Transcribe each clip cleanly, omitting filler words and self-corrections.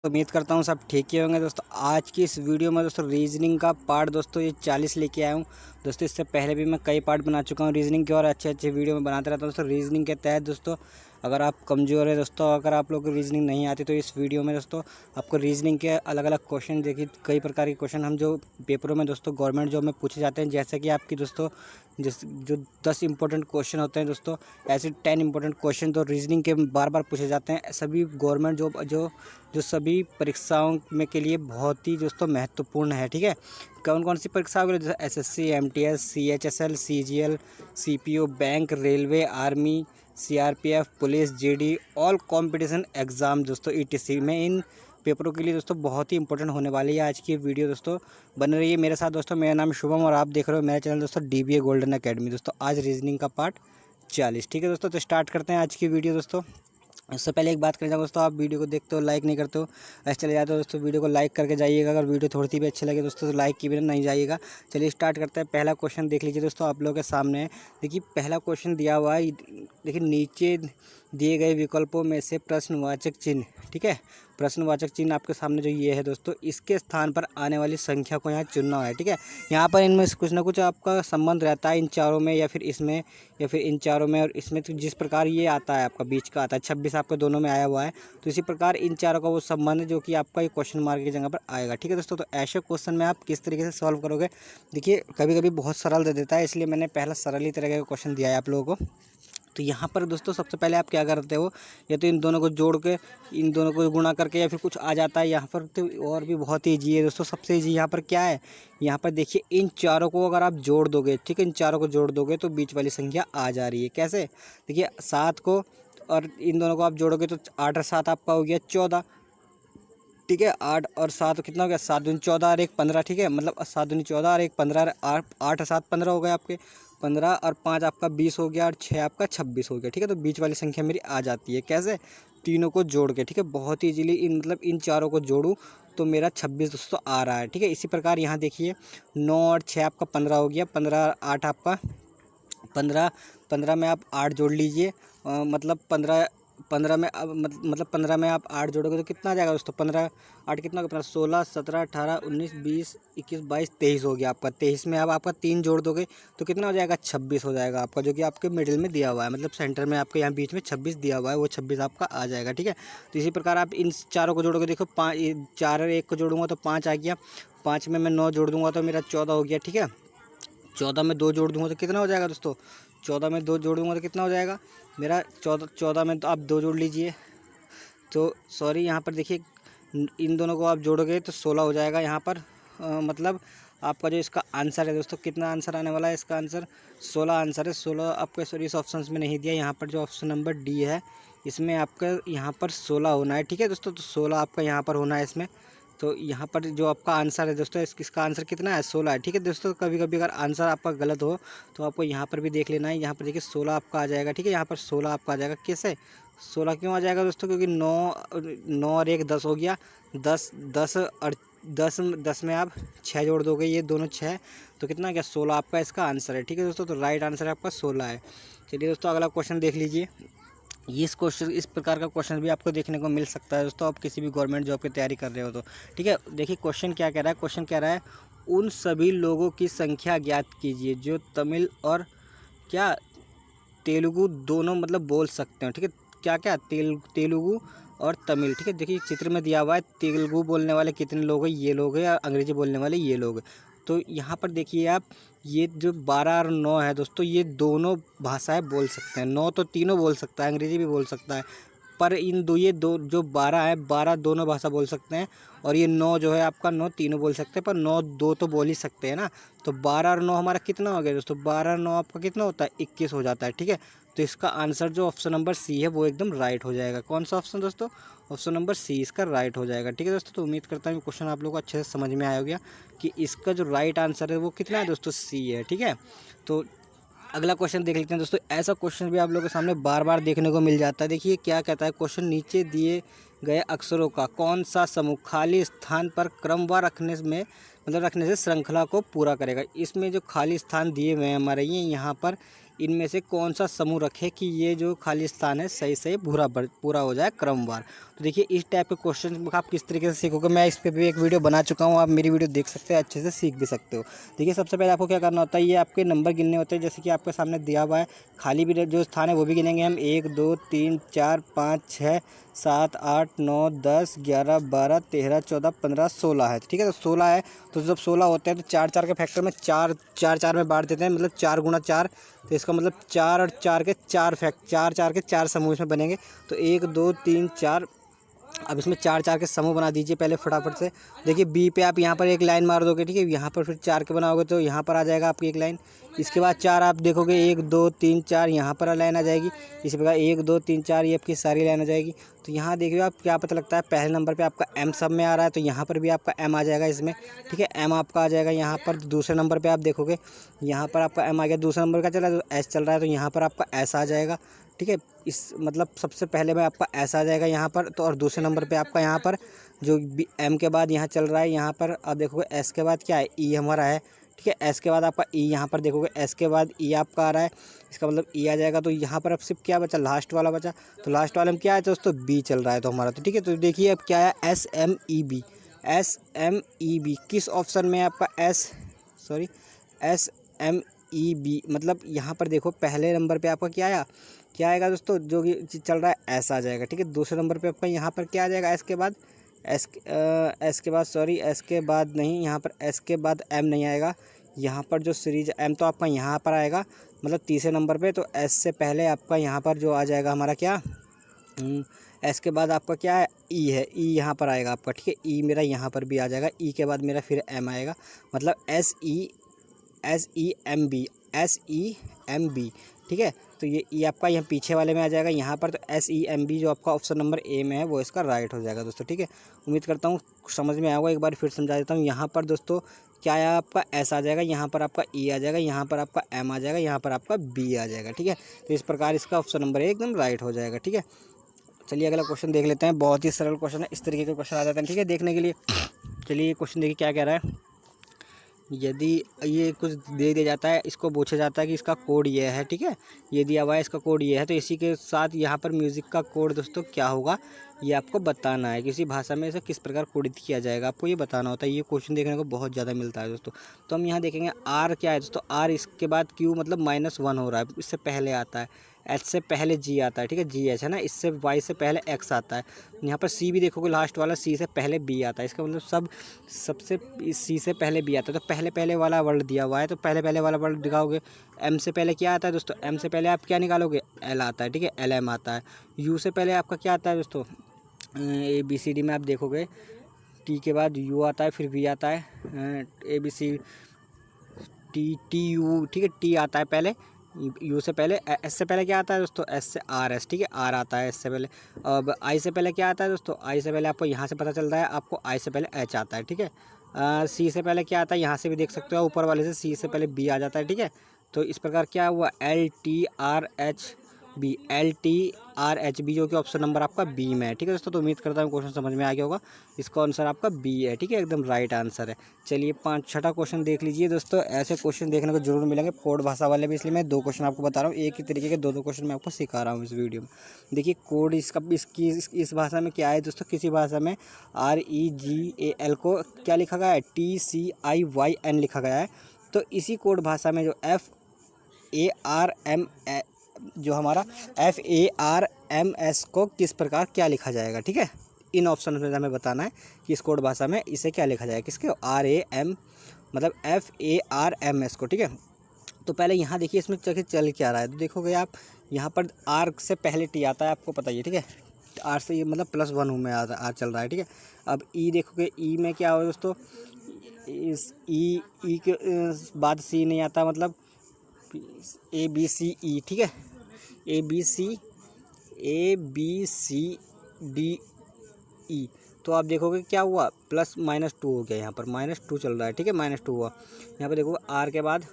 उम्मीद करता हूँ सब ठीक ही होंगे दोस्तों। आज की इस वीडियो में दोस्तों रीजनिंग का पार्ट दोस्तों ये 40 लेके आया हूँ दोस्तों। इससे पहले भी मैं कई पार्ट बना चुका हूँ रीजनिंग के और अच्छे अच्छे वीडियो में बनाते रहता हूँ दोस्तों। रीजनिंग के तहत दोस्तों अगर आप कमज़ोर है दोस्तों, अगर आप लोग को रीजनिंग नहीं आती तो इस वीडियो में दोस्तों आपको रीजनिंग के अलग अलग क्वेश्चन देखिए, कई प्रकार के क्वेश्चन हम जो पेपरों में दोस्तों गवर्नमेंट जॉब में पूछे जाते हैं। जैसे कि आपकी दोस्तों जो 10 इंपॉर्टेंट क्वेश्चन होते हैं दोस्तों, ऐसे 10 इंपॉर्टेंट क्वेश्चन तो रीजनिंग के बार बार पूछे जाते हैं। सभी गवर्नमेंट जॉब जो सभी परीक्षाओं में के लिए बहुत ही दोस्तों महत्वपूर्ण है। ठीक है, कौन कौन सी परीक्षाओं के लिए? जैसे SSC, MTS, CHSL, CGL, CPO, bank, railway, army, CRPF, police, GD, all competition exam दोस्तों ईटीसी में इन पेपरों के लिए दोस्तों बहुत ही इंपॉर्टेंट होने वाली है आज की वीडियो दोस्तों। बन रही है मेरे साथ दोस्तों। मेरा नाम शुभम और आप देख रहे हो मेरा चैनल दोस्तों डीबीए गोल्डन एकेडमी दोस्तों। आज रीजनिंग का पार्ट 40। ठीक है दोस्तों, तो स्टार्ट करते हैं आज की वीडियो दोस्तों। उससे पहले एक बात करना चाहूँगा दोस्तों, आप वीडियो को देखते हो लाइक नहीं करते हो, ऐसे चले जाते हो दोस्तों। वीडियो को लाइक करके जाइएगा। अगर वीडियो थोड़ी सी भी अच्छी लगे दोस्तों तो लाइक की बिना नहीं जाइएगा। चलिए स्टार्ट करते हैं। पहला क्वेश्चन देख लीजिए दोस्तों, आप लोगों के सामने है। देखिए पहला क्वेश्चन दिया हुआ है। देखिए नीचे दिए गए विकल्पों में से प्रश्नवाचक चिन्ह, ठीक है, प्रश्नवाचक चिन्ह आपके सामने जो ये है दोस्तों, इसके स्थान पर आने वाली संख्या को यहाँ चुनना है। ठीक है, यहाँ पर इनमें से कुछ ना कुछ आपका संबंध रहता है इन चारों में या फिर इसमें या फिर इन चारों में और इसमें। तो जिस प्रकार ये आता है आपका बीच का आता है 26 आपके दोनों में आया हुआ है, तो इसी प्रकार इन चारों का वो संबंध है जो कि आपका ये क्वेश्चन मार्क की जगह पर आएगा। ठीक है दोस्तों, तो ऐसे क्वेश्चन में आप किस तरीके से सॉल्व करोगे? देखिए कभी कभी बहुत सरल दे देता है, इसलिए मैंने पहला सरल ही तरह का क्वेश्चन दिया है आप लोगों को। तो यहाँ पर दोस्तों सबसे पहले आप क्या करते हो, या तो इन दोनों को जोड़ के, इन दोनों को गुणा करके, या फिर कुछ आ जाता है यहाँ पर तो और भी बहुत ईजी है दोस्तों। सबसे ईजी यहाँ पर क्या है, यहाँ पर देखिए इन चारों को अगर आप जोड़ दोगे, ठीक है, इन चारों को जोड़ दोगे तो बीच वाली संख्या आ जा रही है। कैसे? देखिए 7 को और इन दोनों को आप जोड़ोगे तो 8 और 7 आपका हो गया 14। ठीक है, 8 और 7 कितना हो गया? 7 दूनी 14 और 1 15। ठीक है, मतलब 7 दूनी 14 और 1 15, 8 और 7 15 हो गए आपके 15 और 5 आपका 20 हो गया और 6 आपका 26 हो गया। ठीक है, तो बीच वाली संख्या मेरी आ जाती है। कैसे? तीनों को जोड़ के। ठीक है, बहुत ही इजीली इन चारों को जोड़ूँ तो मेरा 26 दोस्तों आ रहा है। ठीक है, इसी प्रकार यहाँ देखिए 9 और 6 आपका 15 हो गया, 15 और 8 आपका 15, 15 में आप 8 जोड़ लीजिए, मतलब 15, 15 में अब मतलब 15 में आप 8 जोड़ोगे तो कितना आ जाएगा दोस्तों? 15 8 कितना होगा? 16 17 18 19 20 21 22 23 हो गया आपका। 23 में अब आपका 3 जोड़ दोगे तो कितना हो जाएगा? 26 हो जाएगा आपका, जो कि आपके मिडिल में दिया हुआ है, मतलब सेंटर में आपके यहाँ बीच में 26 दिया हुआ है, वो 26 आपका आ जाएगा। ठीक है, तो इसी प्रकार आप इन चारों को जोड़ोगे। देखो 5, 4 और 1 को जोड़ूंगा तो 5 आ गया, 5 में मैं 9 जोड़ दूंगा तो मेरा 14 हो गया। ठीक है, 14 में 2 जोड़ दूंगा तो कितना हो जाएगा दोस्तों? 14 में 2 जोड़ूंगा तो कितना हो जाएगा मेरा? 14 में तो आप 2 जोड़ लीजिए, तो सॉरी यहाँ पर देखिए इन दोनों को आप जोड़ोगे तो 16 हो जाएगा यहाँ पर। मतलब आपका जो इसका आंसर है दोस्तों, कितना आंसर आने वाला है इसका? आंसर 16 आंसर है। 16 आपको सॉरी इस ऑप्शन में नहीं दिया, यहाँ पर जो ऑप्शन नंबर डी है इसमें आपका यहाँ पर 16 होना है। ठीक है दोस्तों, तो 16 आपका यहाँ पर होना है इसमें। तो यहाँ पर जो आपका आंसर है दोस्तों, इसका आंसर कितना है? 16 है। ठीक है दोस्तों, कभी कभी अगर आंसर आपका गलत हो तो आपको यहाँ पर भी देख लेना है। यहाँ पर देखिए 16 आपका आ जाएगा। ठीक है, यहाँ पर 16 आपका आ जाएगा। कैसे 16 क्यों आ जाएगा दोस्तों? क्योंकि 9 और 1 10 हो गया, 10 और 10 में आप 6 जोड़ दोगे, ये दोनों 6, तो कितना क्या? 16 आपका इसका आंसर है। ठीक है दोस्तों, तो राइट आंसर आपका 16 है। चलिए दोस्तों अगला क्वेश्चन देख लीजिए। इस प्रकार का क्वेश्चन भी आपको देखने को मिल सकता है दोस्तों, आप किसी भी गवर्नमेंट जॉब की तैयारी कर रहे हो तो। ठीक है, देखिए क्वेश्चन क्या कह रहा है। क्वेश्चन कह रहा है उन सभी लोगों की संख्या ज्ञात कीजिए जो तमिल और क्या तेलुगु दोनों मतलब बोल सकते हो। ठीक है, क्या क्या? तेलुगु और तमिल। ठीक है, देखिए चित्र में दिया हुआ है तेलुगु बोलने वाले कितने लोग हैं, ये लोग हैं, और अंग्रेजी बोलने वाले ये लोग हैं। तो यहाँ पर देखिए आप, ये जो 12 और 9 है दोस्तों, ये दोनों भाषाएं बोल सकते हैं। 9 तो तीनों बोल सकता है, अंग्रेजी भी बोल सकता है, पर इन दो ये दो जो 12 है, 12 दोनों भाषा बोल सकते हैं, और ये 9 जो है आपका 9 तीनों बोल सकते हैं, पर 9 2 तो बोल ही सकते हैं ना। तो 12 और 9 हमारा कितना हो गया दोस्तों? 12 और 9 आपका कितना होता है? 21 हो जाता है। ठीक है, तो इसका आंसर जो ऑप्शन नंबर सी है वो एकदम राइट हो जाएगा। कौन सा ऑप्शन दोस्तों? ऑप्शन नंबर सी इसका राइट हो जाएगा। ठीक है दोस्तों, तो उम्मीद करता हूँ क्वेश्चन आप लोगों को अच्छे से समझ में आया होगा कि इसका जो राइट आंसर है वो कितना है दोस्तों? सी है। ठीक है, तो अगला क्वेश्चन देख लेते हैं दोस्तों। ऐसा क्वेश्चन भी आप लोगों के सामने बार बार देखने को मिल जाता है। देखिए क्या कहता है क्वेश्चन, नीचे दिए गए अक्षरों का कौन सा समूह खाली स्थान पर क्रमवार रखने में मतलब रखने से श्रृंखला को पूरा करेगा? इसमें जो खाली स्थान दिए हुए हैं हमारे ये यहाँ पर, इनमें से कौन सा समूह रखे कि ये जो खाली स्थान है सही सही पूरा हो जाए क्रमवार? तो देखिए इस टाइप के क्वेश्चन आप किस तरीके से सीखोगे, मैं इस पर भी एक वीडियो बना चुका हूँ, आप मेरी वीडियो देख सकते हैं, अच्छे से सीख भी सकते हो। देखिए सबसे पहले आपको क्या करना होता है, ये आपके नंबर गिनने होते हैं, जैसे कि आपके सामने दिया हुआ है, खाली भी जो स्थान है वो भी गिनेंगे हम, 1 2 3 4 5 6 7 8 9 10 11 12 13 14 15 16 है, ठीक है। तो 16 है, तो जब 16 होते हैं तो 4 4 के फैक्टर में 4 4 4 में बांट देते हैं, मतलब 4 गुना 4, तो इसका मतलब 4 और 4 के 4 4 4 के 4 समूह इसमें बनेंगे। तो 1 2 3 4, अब इसमें 4 4 के समूह बना दीजिए पहले फटाफट से। देखिए बी पे आप यहाँ पर एक लाइन मार दोगे, ठीक है, यहाँ पर फिर 4 के बनाओगे तो यहाँ पर आ जाएगा आपकी एक लाइन। इसके बाद 4 आप देखोगे 1 2 3 4, यहाँ पर लाइन आ जाएगी। इसी प्रकार 1 2 3 4 ये आपकी सारी लाइन आ जाएगी। तो यहाँ देखिए आप क्या पता लगता है, पहले नंबर पर आपका एम सब में आ रहा है, तो यहाँ पर भी आपका एम आ जाएगा इसमें, ठीक है, एम आपका आ जाएगा यहाँ पर। दूसरे नंबर पर आप देखोगे यहाँ पर आपका एम आ गया, दूसरे नंबर का चल रहा है तो एस चल रहा है, तो यहाँ पर आपका एस आ जाएगा, ठीक है। इस मतलब सबसे पहले में आपका एस आ जाएगा यहाँ पर, तो और दूसरे नंबर पे आपका यहाँ पर जो एम के बाद यहाँ चल रहा है, यहाँ पर आप देखोगे एस के बाद क्या है, ई हमारा है, ठीक है। एस के बाद आपका ई, यहाँ पर देखोगे एस के बाद ई आपका आ रहा है, इसका मतलब ई आ जाएगा। तो यहाँ पर अब सिर्फ क्या बचा, लास्ट वाला बचा, तो लास्ट वाले में क्या है दोस्तों, बी चल रहा है तो हमारा, तो ठीक है। तो देखिए अब क्या है, S M E B, S M E B किस ऑप्शन में है आपका, एस एम ई बी, मतलब यहाँ पर देखो पहले नंबर पे आपका क्या आया, क्या आएगा दोस्तों, जो कि चल रहा है एस आ जाएगा, ठीक है। दूसरे नंबर पे आपका यहाँ पर क्या आ जाएगा, एस के बाद एस के बाद एस के बाद नहीं, यहाँ पर एस के बाद एम नहीं आएगा, यहाँ पर जो सीरीज एम तो आपका यहाँ पर आएगा, मतलब तीसरे नंबर पे। तो एस से पहले आपका यहाँ पर जो आ जाएगा हमारा क्या, एस के बाद आपका क्या है, ई है, ई यहाँ पर आएगा आपका, ठीक है। ई मेरा यहाँ पर भी आ जाएगा, ई के बाद मेरा फिर एम आएगा, मतलब एस ई एम बी, ठीक है। तो ये आपका यहाँ पीछे वाले में आ जाएगा यहाँ पर, तो एस ई एम बी जो आपका ऑप्शन नंबर ए में है वो इसका राइट हो जाएगा दोस्तों, ठीक है। उम्मीद करता हूँ समझ में आएगा, एक बार फिर समझा देता हूँ। यहाँ पर दोस्तों क्या है, आपका एस आ जाएगा, यहाँ पर आपका ई आ जाएगा, यहाँ पर आपका एम आ जाएगा, यहाँ पर आपका बी आ जाएगा, ठीक है। तो इस प्रकार इसका ऑप्शन नंबर ए एकदम राइट हो जाएगा, ठीक है। चलिए अगला क्वेश्चन देख लेते हैं, बहुत ही सरल क्वेश्चन है, इस तरीके के क्वेश्चन आ जाते हैं, ठीक है, देखने के लिए। चलिए क्वेश्चन देखिए क्या कह रहा है, यदि ये कुछ दे दिया जाता है, इसको पूछा जाता है कि इसका कोड ये है, ठीक है, ये दिया हुआ है इसका कोड ये है, तो इसी के साथ यहाँ पर म्यूज़िक का कोड दोस्तों क्या होगा ये आपको बताना है, किसी भाषा में इसे किस प्रकार कोडित किया जाएगा आपको ये बताना होता है। ये क्वेश्चन देखने को बहुत ज़्यादा मिलता है दोस्तों। तो हम यहाँ देखेंगे आर क्या है दोस्तों, आर इसके बाद क्यू मतलब -1 हो रहा है, इससे पहले आता है, एच से पहले जी आता है, ठीक है, जी एच है ना, इससे वाई से पहले एक्स आता है। यहाँ पर सी भी देखोगे लास्ट वाला, सी से पहले बी आता है, इसका मतलब सबसे सी से पहले बी आता है, तो पहले पहले वाला वर्ड दिया हुआ है, तो पहले पहले वाला वर्ड दिखाओगे। एम से पहले क्या आता है दोस्तों, एम से पहले आप क्या निकालोगे, एल आता है, ठीक है, एल एम आता है। यू से पहले आपका क्या आता है दोस्तों, ए बी सी डी में आप देखोगे टी के बाद यू आता है, फिर वी आता है, A B C T U, ठीक है, टी आता है पहले, यू से पहले, एस से पहले क्या आता है दोस्तों, एस से आर एस, ठीक है, आर आता है एस से पहले। अब आई से पहले क्या आता है दोस्तों, आई से पहले आपको यहाँ से पता चलता है, आपको आई से पहले एच आता है, ठीक है। सी से पहले क्या आता है, यहाँ से भी देख सकते हो ऊपर वाले से, सी से पहले बी आ जाता है, ठीक है। तो इस प्रकार क्या हुआ, L T R H B, L T R H B, जो कि ऑप्शन नंबर आपका बी में है, ठीक है दोस्तों। तो उम्मीद करता हूँ क्वेश्चन समझ में आ गया होगा, इसका आंसर आपका बी है, ठीक है, एकदम राइट आंसर है। चलिए छठा क्वेश्चन देख लीजिए दोस्तों, ऐसे क्वेश्चन देखने को जरूर मिलेंगे कोड भाषा वाले भी, इसलिए मैं 2 क्वेश्चन आपको बता रहा हूँ, एक ही तरीके के 2 क्वेश्चन मैं आपको सिखा रहा हूँ इस वीडियो में। देखिए कोड इसका इस भाषा में क्या है दोस्तों, किसी भाषा में REGAL को क्या लिखा गया है, TCIYN लिखा गया है। तो इसी कोड भाषा में जो FARM जो हमारा FARMS को किस प्रकार क्या लिखा जाएगा, ठीक है, इन ऑप्शन में हमें बताना है कि इस कोड भाषा में इसे क्या लिखा जाएगा, किसके RAM मतलब FARMS को, ठीक है। तो पहले यहाँ देखिए इसमें चल क्या रहा है, तो देखोगे आप यहाँ पर आर से पहले टी आता है, आपको पता ही है, ठीक है, आर से ये मतलब +1 में आर चल रहा है, ठीक है। अब ई देखोगे, ई में क्या हो दोस्तों, इस ई के बाद सी नहीं आता, मतलब ABCE, ठीक है, ABCDE। तो आप देखोगे क्या हुआ, +-2 हो गया, यहाँ पर -2 चल रहा है, ठीक है, -2 हुआ। यहाँ पर देखो आर के बाद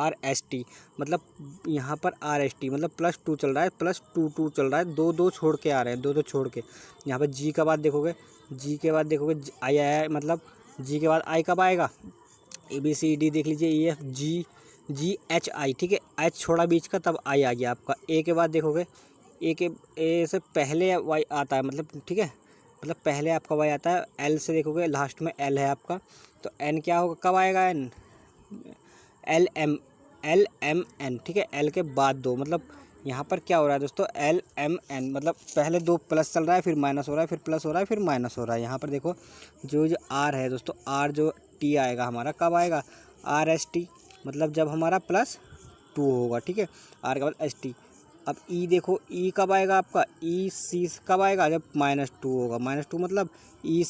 RST, मतलब यहाँ पर RST मतलब +2 चल रहा है, +2 चल रहा है, 2 छोड़ के आ रहे हैं, 2 छोड़ के। यहाँ पर जी का बाद देखोगे, जी के बाद देखोगे आई आया, मतलब जी के बाद आई कब आएगा, ABCD देख लीजिए, EF GHI, ठीक है, एच छोड़ा बीच का तब आई आ गया आपका। ए के बाद देखोगे, ए से पहले वाई आता है, मतलब ठीक है, मतलब पहले आपका y आता है, l से देखोगे लास्ट में l है आपका, तो n क्या होगा, कब आएगा n, एल एम एन, ठीक है, l के बाद 2, मतलब यहाँ पर क्या हो रहा है दोस्तों, एल एम एन, मतलब पहले 2 प्लस चल रहा है, फिर माइनस हो रहा है, फिर प्लस हो रहा है, फिर माइनस हो रहा है। यहाँ पर देखो जो आर है दोस्तों, आर जो टी आएगा हमारा, कब आएगा, आर एस टी, मतलब जब हमारा +2 होगा, ठीक है, आर के बाद एस टी। अब ई देखो, ई कब आएगा आपका, ई सी कब आएगा, जब -2 होगा, -2 मतलब ई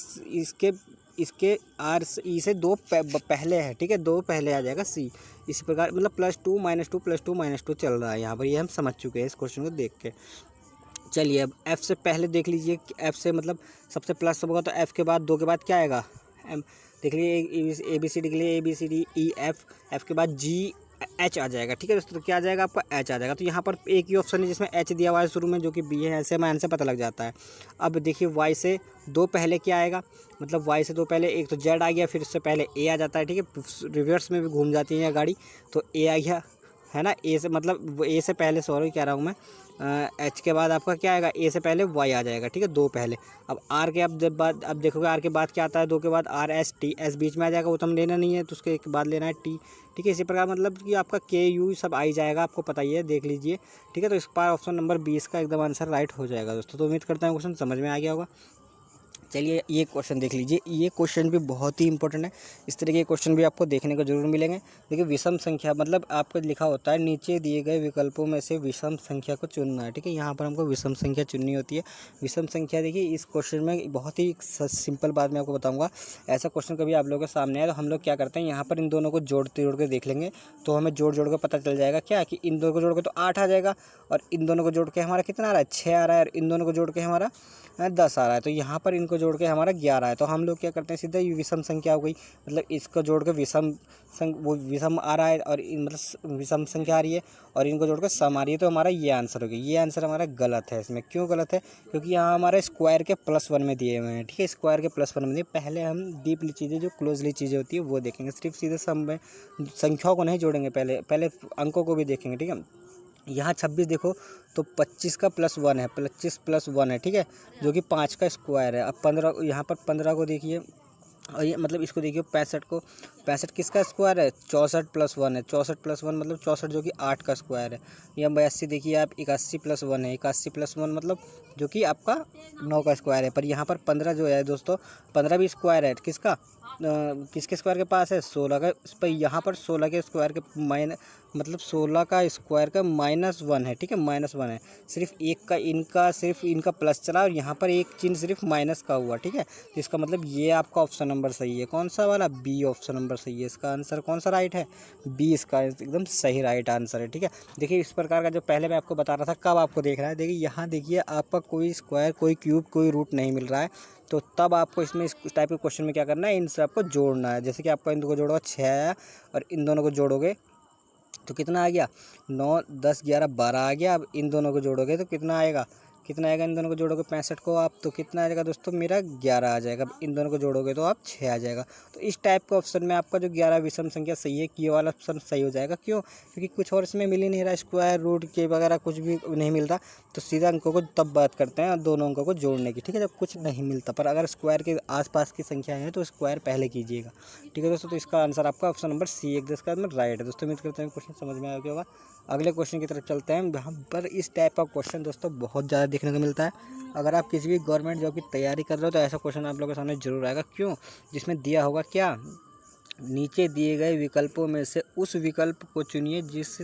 इसके आर ई से 2 पहले है, ठीक है, 2 पहले आ जाएगा सी। इसी प्रकार मतलब +2 -2 +2 -2 चल रहा है यहाँ पर, ये हम समझ चुके हैं इस क्वेश्चन को देख के। चलिए अब एफ से पहले देख लीजिए, एफ से मतलब सबसे प्लस होगा, तो एफ के बाद 2 के बाद क्या आएगा, एम, देख लीजिए ए बी सी डी के लिए ABCD ई एफ के बाद जी एच आ जाएगा, ठीक है दोस्तों, तो क्या आ जाएगा आपका, एच आ जाएगा। तो यहाँ पर एक ही ऑप्शन है जिसमें एच दिया हुआ है शुरू में, जो कि बी है, ऐसे में आंसर पता लग जाता है। अब देखिए वाई से 2 पहले क्या आएगा, मतलब वाई से 2 पहले एक तो जेड आ गया, फिर उससे पहले ए आ जाता है, ठीक है, रिवर्स में भी घूम जाती है गाड़ी, तो ए आ गया है ना, ए से मतलब ए से पहले, सॉरी कह रहा हूँ मैं, एच के बाद आपका क्या आएगा, ए से पहले वाई आ जाएगा, ठीक है, 2 पहले। अब आर के अब देखोगे आर के बाद क्या आता है, 2 के बाद आर एस टी, एस बीच में आ जाएगा, वो तो हम लेना नहीं है, तो उसके बाद लेना है टी, ठीक है। इसी प्रकार मतलब कि आपका के यू सब आ ही जाएगा, आपको पता ही है, देख लीजिए, ठीक है। तो इस बार ऑप्शन नंबर 20 का एकदम आंसर राइट हो जाएगा दोस्तों। तो उम्मीद करता हूँ क्वेश्चन समझ में आ गया होगा। चलिए ये क्वेश्चन देख लीजिए, ये क्वेश्चन भी बहुत ही इंपॉर्टेंट है, इस तरह के क्वेश्चन भी आपको देखने को जरूर मिलेंगे। देखिए विषम संख्या, मतलब आपको लिखा होता है नीचे दिए गए विकल्पों में से विषम संख्या को चुनना है, ठीक है। यहाँ पर हमको विषम संख्या चुननी होती है। विषम संख्या देखिए इस क्वेश्चन में बहुत ही सिंपल बात मैं आपको बताऊँगा। ऐसा क्वेश्चन कभी आप लोगों के सामने आए तो हम लोग क्या करते हैं, यहाँ पर इन दोनों को जोड़ के देख लेंगे, तो हमें जोड़ के पता चल जाएगा क्या, कि इन दोनों को जोड़ के तो 8 आ जाएगा, और इन दोनों को जोड़ के हमारा कितना आ रहा है, 6 आ रहा है, और इन दोनों को जोड़ के हमारा 10 आ रहा है। तो यहाँ पर इनको जोड़ के हमारा 11 है। तो हम लोग क्या करते हैं, सीधा ये विषम संख्या हो गई, मतलब इसको जोड़ के वो विषम आ रहा है, और मतलब विषम संख्या आ रही है, और इनको जोड़ के सम आ रही है, तो हमारा ये आंसर हो गया। ये आंसर हमारा गलत है। इसमें क्यों गलत है, क्योंकि यहाँ हमारे स्क्वायर के +1 में दिए हुए हैं, ठीक है, स्क्वायर के +1 में दिए। पहले हम डीपली चीज़ें, जो क्लोजली चीज़ें होती है वो देखेंगे, सिर्फ सीधे सम में संख्याओं को नहीं जोड़ेंगे, पहले अंकों को भी देखेंगे, ठीक है। यहाँ 26 देखो, तो 25 का +1 है, 25 + 1 है, ठीक है, जो कि 5 का स्क्वायर है। अब 15, यहाँ पर 15 को देखिए, और ये मतलब इसको देखिए 65 किसका स्क्वायर है, 64 + 1 है, 64 + 1 मतलब 64 जो कि 8 का स्क्वायर है। या 82 देखिए आप, 81 + 1 है, 81 + 1 मतलब जो कि आपका 9 का स्क्वायर है। पर यहाँ पर 15 जो है दोस्तों, 15 भी स्क्वायर है, किसका, किसके स्क्वायर के पास है, 16 का। इस पर यहाँ पर 16 के स्क्वायर के मतलब 16 का स्क्वायर का -1 है, ठीक है, -1 है। सिर्फ एक का सिर्फ इनका प्लस चला, और यहाँ पर एक चिन्ह सिर्फ माइनस का हुआ, ठीक है। तो इसका मतलब ये आपका ऑप्शन नंबर सही है, कौन सा वाला, बी ऑप्शन नंबर सही है। इसका आंसर कौन सा राइट है, बी इसका एकदम सही राइट आंसर है, ठीक है। देखिए इस प्रकार का जो पहले मैं आपको बता रहा था, कब आपको देख रहा है, देखिए यहाँ देखिए आपका कोई स्क्वायर, कोई क्यूब, कोई रूट नहीं मिल रहा है, तो तब आपको इसमें इस टाइप के क्वेश्चन में क्या करना है, इनसे आपको जोड़ना है। जैसे कि आपका इन दोनों को जोड़ोगे 6 आया, और इन दोनों को जोड़ोगे तो कितना आ गया, 9 10 11 12 आ गया। अब इन दोनों को जोड़ोगे तो कितना आएगा, इन दोनों को जोड़ोगे 65 को आप, तो कितना आ जाएगा दोस्तों, मेरा 11 आ जाएगा। अब इन दोनों को जोड़ोगे तो आप 6 आ जाएगा। तो इस टाइप का ऑप्शन में आपका जो 11 विषम संख्या सही है, ये वाला ऑप्शन सही हो जाएगा। क्यों, क्योंकि कुछ और इसमें मिल ही नहीं रहा, स्क्वायर रूट के वगैरह कुछ भी नहीं मिलता, तो सीधा अंकों को तब बात करते हैं दोनों अंकों को जोड़ने की, ठीक है, जब कुछ नहीं मिलता। पर अगर स्क्वायर के आसपास की संख्या है तो स्क्वायर पहले कीजिएगा, ठीक है दोस्तों। तो इसका आंसर आपका ऑप्शन नंबर सी 1 का में राइट है दोस्तों। उम्मीद करते हैं क्वेश्चन समझ में आ गया होगा। अगले क्वेश्चन की तरफ चलते हैं। यहाँ पर इस टाइप का क्वेश्चन दोस्तों बहुत ज़्यादा देखने को मिलता है। अगर आप किसी भी गवर्नमेंट जॉब की तैयारी कर रहे हो तो ऐसा क्वेश्चन आप लोगों के सामने जरूर आएगा। क्यों, जिसमें दिया होगा क्या, नीचे दिए गए विकल्पों में से उस विकल्प को चुनिए जिस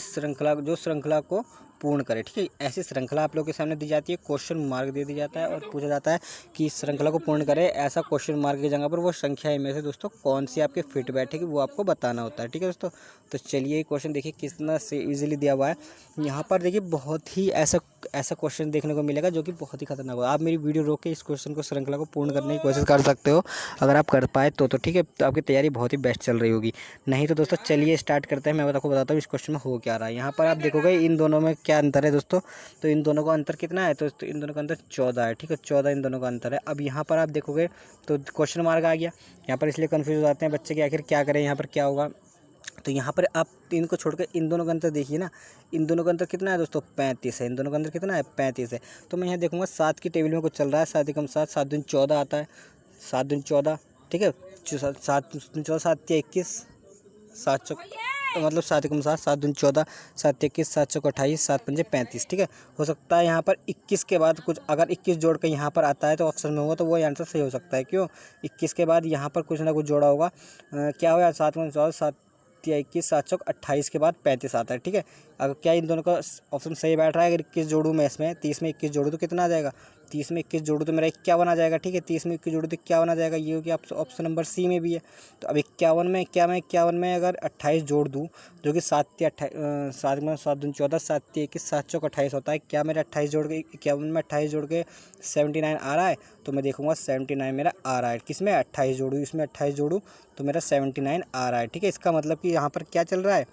श्रृंखला को पूर्ण करे, ठीक है। ऐसी श्रृंखला आप लोगों के सामने दी जाती है, क्वेश्चन मार्क दे दिया जाता है, और पूछा जाता है कि इस श्रृंखला को पूर्ण करे, ऐसा क्वेश्चन मार्क की जगह पर वो संख्या में से दोस्तों कौन सी आपके फिट बैठेगी वो आपको बताना होता है, ठीक है दोस्तों। तो चलिए क्वेश्चन देखिए कितना से ईजिली दिया हुआ है। यहाँ पर देखिए बहुत ही ऐसा क्वेश्चन देखने को मिलेगा जो कि बहुत ही खतरनाक होगा। आप मेरी वीडियो रोक के इस क्वेश्चन को, श्रृंखला को पूर्ण करने की कोशिश कर सकते हो। अगर आप कर पाए तो ठीक है, तो आपकी तैयारी बहुत ही बेस्ट चल रही होगी। नहीं तो दोस्तों चलिए स्टार्ट करते हैं। मैं आपको बताता हूँ इस क्वेश्चन में हो क्या रहा है। यहाँ पर आप देखोगे इन दोनों में क्या अंतर है दोस्तों, तो इन दोनों का अंतर कितना है, तो इन दोनों का अंतर 14 है, ठीक है, 14 इन दोनों का अंतर है। अब यहाँ पर आप देखोगे तो क्वेश्चन मार्क आ गया, यहाँ पर इसलिए कन्फ्यूज हो जाते हैं बच्चे कि आखिर क्या करें, यहाँ पर क्या होगा। तो यहाँ पर आप इनको छोड़ के इन दोनों का अंतर देखिए ना, इन दोनों का अंतर कितना है दोस्तों 35 है, इन दोनों का अंतर कितना है 35 है। तो मैं यहाँ देखूँगा 7 की टेबल में कुछ चल रहा है, 7 एकम 7, 7 दूनी 14 आता है, 7 दूनी 14, ठीक है, 7 दूनी 14, 7 या 21, 7 चौक मतलब 7 एकम 7, 7 दूनी 14, 7 21, 7 चौक 28, 7 पंजे 35, ठीक है। हो सकता है यहाँ पर 21 के बाद कुछ, अगर 21 जोड़ के यहाँ पर आता है तो ऑप्शन में होगा तो वो आंसर सही हो सकता है। क्यों, 21 के बाद यहाँ पर कुछ ना कुछ जोड़ा होगा। क्या होगा 7 में 14, 7 या 21, 7 चौक 28 के बाद 35 आता है, ठीक है। अगर क्या इन दोनों का ऑप्शन सही बैठ रहा है, अगर 21 जोड़ूँ मैं इसमें, 30 में 21 जोड़ूँ तो कितना आ जाएगा, 30 में 21 जोड़ूँ तो मेरा 51 आ जाएगा, ठीक है। 30 में 21 जोड़ूँ तो 51 आ जाएगा, ये हो गया ऑप्शन नंबर सी में भी है। तो अब 51 में क्या, मैं 51 में अगर 28 जोड़ दूँ, जो कि 7 या 7 में 7 दूनी 14, 7 या 21, 7 चौक 28 होता है, क्या मेरा 28 जोड़ के 51 में 28 जोड़ के 79 आ रहा है, तो मैं देखूँगा 79 मेरा आ रहा है। किसमें 28 जोड़ूँ, इसमें 28 जोड़ूँ तो मेरा 79 आ रहा है, ठीक है। इसका मतलब कि यहाँ पर क्या चल रहा है,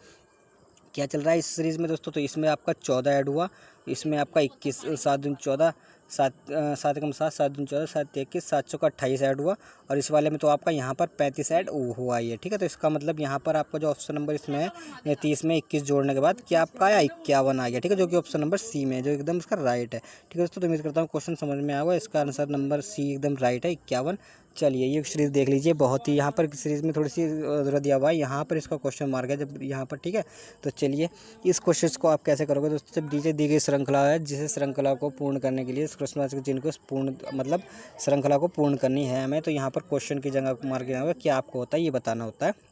क्या चल रहा है इस सीरीज़ में दोस्तों, तो इसमें आपका 14 ऐड हुआ, इसमें आपका 21, 7 दूनी 14, 7 एकम 7, 7 दूनी 14, 7 21, 7 चौका 28 ऐड हुआ, और इस वाले में तो आपका यहाँ पर 35 ऐड हुआ ही है, ठीक है। तो इसका मतलब यहाँ पर आपका जो ऑप्शन नंबर इसमें है 30 में 21 जोड़ने के बाद क्या आपका आया 51 आ गया, ठीक है, जो कि ऑप्शन नंबर सी में है, जो एकदम इसका राइट है, ठीक है दोस्तों। तो उम्मीद करता हूँ क्वेश्चन समझ में आएगा, इसका आंसर नंबर सी एकदम राइट है 51। चलिए ये सीरीज़ देख लीजिए, बहुत ही यहाँ पर सीरीज़ में थोड़ी सी ज़रूरत दिया हुआ है, यहाँ पर इसका क्वेश्चन मार्क है जब यहाँ पर, ठीक है। तो चलिए इस क्वेश्चन को आप कैसे करोगे दोस्तों, जब नीचे दी गई श्रृंखला है, जिसे श्रृंखला को पूर्ण करने के लिए इस क्वेश्चन के चिन्ह को पूर्ण मतलब श्रृंखला को पूर्ण करनी है हमें, तो यहाँ पर क्वेश्चन की जगह मार्क देना होगा, क्या आपको होता है ये बताना होता है।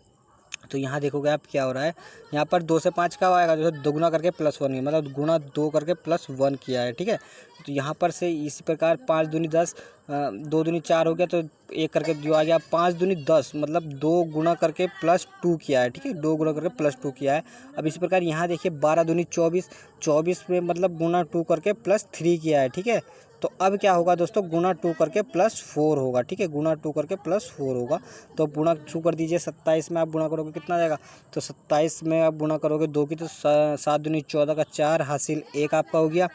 तो यहाँ देखोगे आप क्या हो रहा है, यहाँ पर 2 से 5 का आएगा, जो दोगुना करके +1 है, मतलब गुणा 2 करके +1 किया है, ठीक है। तो यहाँ पर से इसी प्रकार 5 दूनी 10, 2 दूनी 4 हो गया, तो 1 करके जो आ गया 5 दूनी 10, मतलब 2 गुणा करके +2 किया है, ठीक है, 2 गुणा करके +2 किया है। अब इसी प्रकार यहाँ देखिए 12 दूनी 24, 24 में मतलब गुणा 2 करके +3 किया है, ठीक है। तो अब क्या होगा दोस्तों, गुणा 2 करके +4 होगा, ठीक है, गुणा 2 करके +4 होगा। तो गुणा 2 कर दीजिए, 27 में आप गुणा करोगे कितना आ जाएगा, तो 27 में आप गुणा करोगे 2 की, तो 7 दूनी 14 का 4 हासिल 1 आपका हो गया,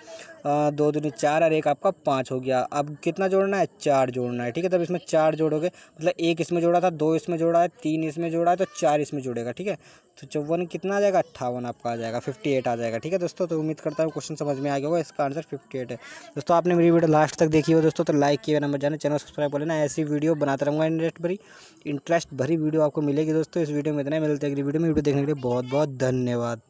2 दूनी 4 और 1 आपका 5 हो गया। अब कितना जोड़ना है, 4 जोड़ना है, ठीक है। तब इसमें 4 जोड़ोगे, मतलब 1 इसमें जोड़ा था, 2 इसमें जोड़ा है, 3 इसमें जोड़ा है, तो 4 इसमें जोड़ेगा, ठीक है। तो 54 कितना आ जाएगा, 58 आपका आ जाएगा, 58 आ जाएगा, ठीक है दोस्तों। तो उम्मीद करता हूँ क्वेश्चन समझ में आ गया होगा, इसका आंसर 58 है। दोस्तों आपने मेरी वीडियो लास्ट तक देखी हो दोस्तों, तो लाइक किए नंबर जाने, चैनल सब्सक्राइब कर लेना, ऐसी वीडियो बनाता रहूँगा, इंटरेस्ट भरी वीडियो आपको मिलेगी दोस्तों। इस वीडियो में इतना ही, मिलते हैं अगली वीडियो में। वीडियो देखने के लिए बहुत बहुत धन्यवाद।